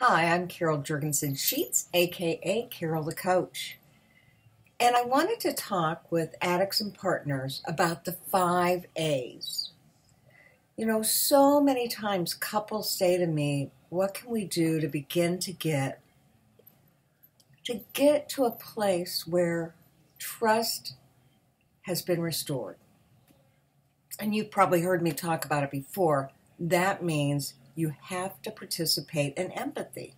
Hi, I'm Carol Jurgensen Sheets, aka Carol the Coach. And I wanted to talk with addicts and partners about the 5 A's. You know, so many times couples say to me, what can we do to begin to get to a place where trust has been restored? And you've probably heard me talk about it before. That means you have to participate in empathy.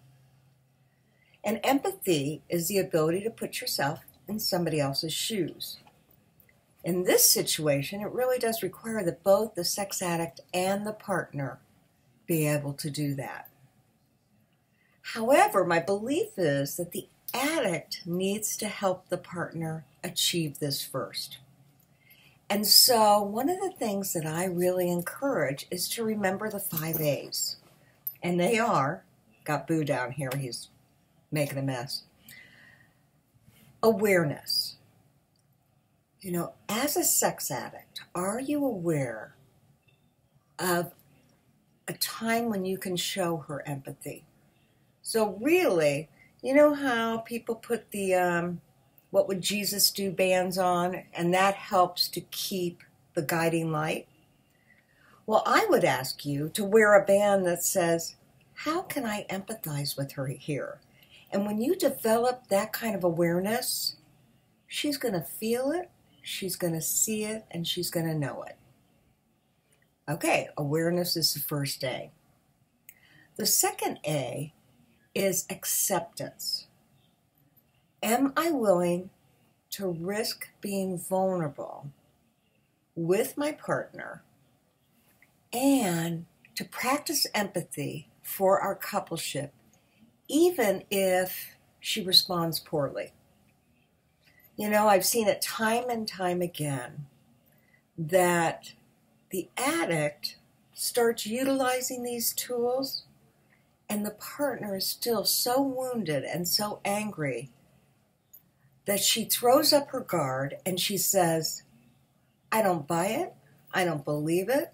And empathy is the ability to put yourself in somebody else's shoes. In this situation, it really does require that both the sex addict and the partner be able to do that. However, my belief is that the addict needs to help the partner achieve this first. And so one of the things that I really encourage is to remember the 5 A's. And they are, got Boo down here, he's making a mess. Awareness. You know, as a sex addict, are you aware of a time when you can show her empathy? So really, you know how people put the what would Jesus do bands on, and that helps to keep the guiding light? Well, I would ask you to wear a band that says, how can I empathize with her here? And when you develop that kind of awareness, she's going to feel it, she's going to see it, and she's going to know it. Okay, awareness is the first A. The second A is acceptance. Am I willing to risk being vulnerable with my partner and to practice empathy for our coupleship, even if she responds poorly? You know, I've seen it time and time again that the addict starts utilizing these tools and the partner is still so wounded and so angry that she throws up her guard and she says, I don't buy it, I don't believe it,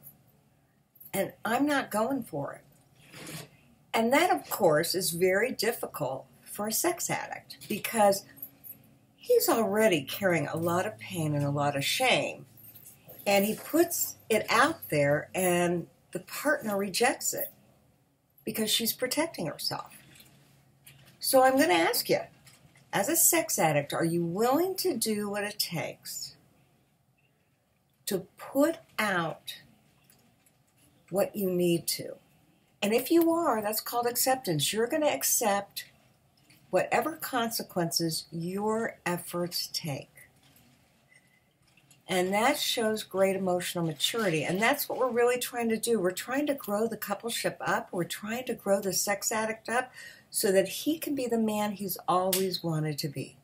and I'm not going for it. And that, of course, is very difficult for a sex addict because he's already carrying a lot of pain and a lot of shame, and he puts it out there and the partner rejects it because she's protecting herself. So I'm going to ask you, as a sex addict, are you willing to do what it takes to put out what you need to? And if you are, that's called acceptance. You're going to accept whatever consequences your efforts take. And that shows great emotional maturity. And that's what we're really trying to do. We're trying to grow the coupleship up. We're trying to grow the sex addict up so that he can be the man he's always wanted to be.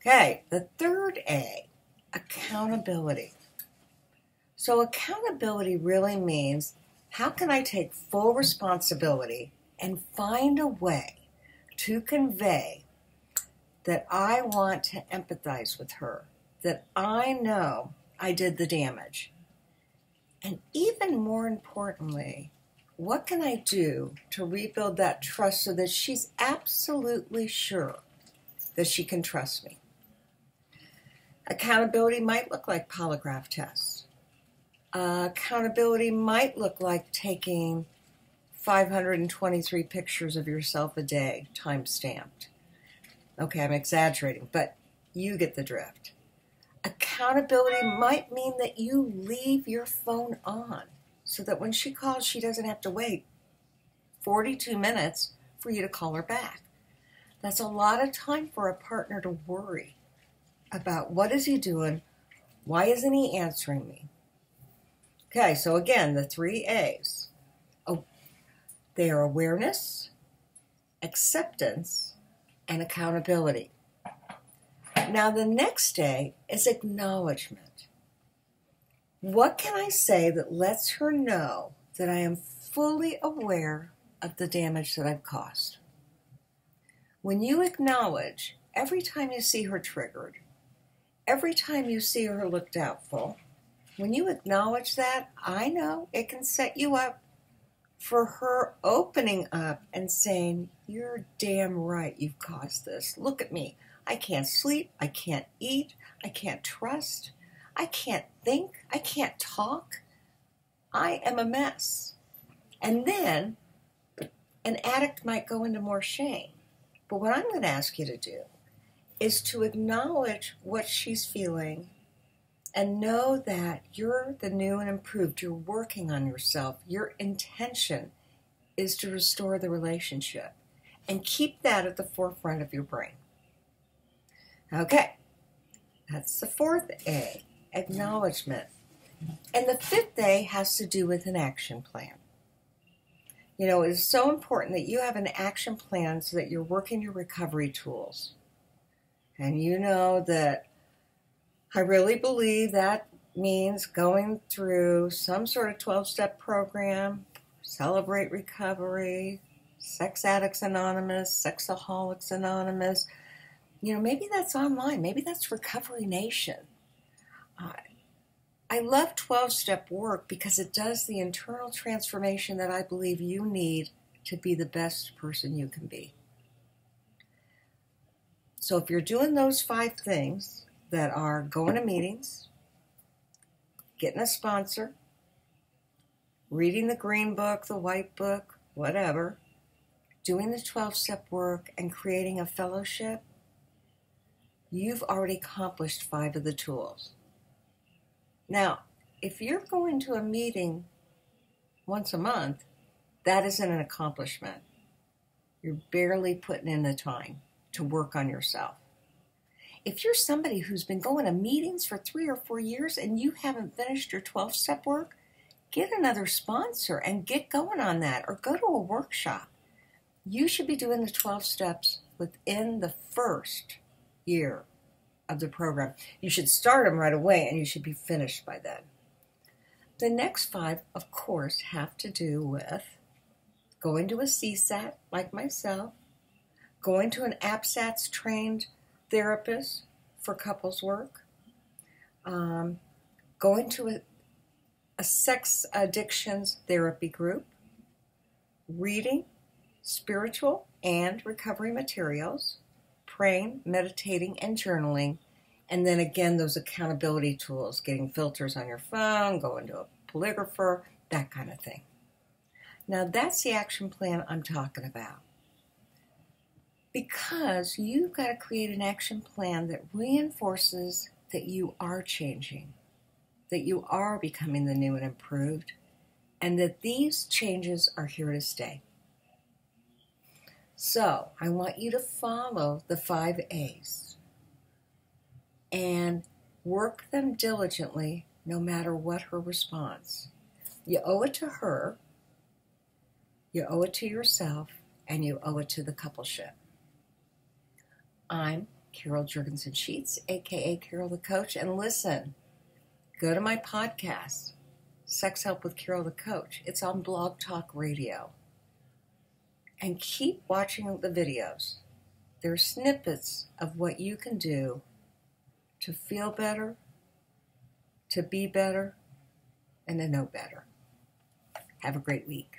Okay, the third A, accountability. So accountability really means, how can I take full responsibility and find a way to convey that I want to empathize with her, that I know I did the damage? And even more importantly, what can I do to rebuild that trust so that she's absolutely sure that she can trust me? Accountability might look like polygraph tests. Accountability might look like taking 523 pictures of yourself a day, time-stamped. Okay, I'm exaggerating, but you get the drift. Accountability might mean that you leave your phone on so that when she calls, she doesn't have to wait 42 minutes for you to call her back. That's a lot of time for a partner to worry about, what is he doing? Why isn't he answering me? Okay, so again, the 3 A's. Oh, they are awareness, acceptance, and accountability. Now, the next A is acknowledgement. What can I say that lets her know that I am fully aware of the damage that I've caused? When you acknowledge, every time you see her triggered, every time you see her look doubtful, when you acknowledge that, I know it can set you up for her opening up and saying, "You're damn right, you've caused this. Look at me. I can't sleep. I can't eat. I can't trust. I can't think. I can't talk. I am a mess." And then an addict might go into more shame. But what I'm going to ask you to do is to acknowledge what she's feeling and know that you're the new and improved. You're working on yourself. Your intention is to restore the relationship. And keep that at the forefront of your brain. Okay, that's the fourth A, acknowledgement. And the fifth A has to do with an action plan. You know, it is so important that you have an action plan so that you're working your recovery tools. And you know that I really believe that means going through some sort of 12-step program, Celebrate Recovery, Sex Addicts Anonymous, Sexaholics Anonymous. You know, maybe that's online. Maybe that's Recovery Nation. I love 12-step work because it does the internal transformation that I believe you need to be the best person you can be. So if you're doing those 5 things that are going to meetings, getting a sponsor, reading the green book, the white book, whatever, doing the 12-step work, and creating a fellowship, you've already accomplished 5 of the tools. Now, if you're going to a meeting once a month, that isn't an accomplishment. You're barely putting in the time to work on yourself. If you're somebody who's been going to meetings for 3 or 4 years and you haven't finished your 12-step work, get another sponsor and get going on that, or go to a workshop. You should be doing the 12 steps within the first year of the program. You should start them right away and you should be finished by then. The next 5, of course, have to do with going to a CSAT like myself, going to an APSATS trained therapist for couples work, going to a sex addictions therapy group, reading spiritual and recovery materials, praying, meditating, and journaling, and then again those accountability tools, getting filters on your phone, going to a polygrapher, that kind of thing. Now that's the action plan I'm talking about. Because you've got to create an action plan that reinforces that you are changing, that you are becoming the new and improved, and that these changes are here to stay. So I want you to follow the 5 A's and work them diligently no matter what her response. You owe it to her, you owe it to yourself, and you owe it to the coupleship. I'm Carol Jurgensen Sheets, aka Carol the Coach, and listen, go to my podcast, Sex Help with Carol the Coach. It's on Blog Talk Radio. And keep watching the videos. They're snippets of what you can do to feel better, to be better, and to know better. Have a great week.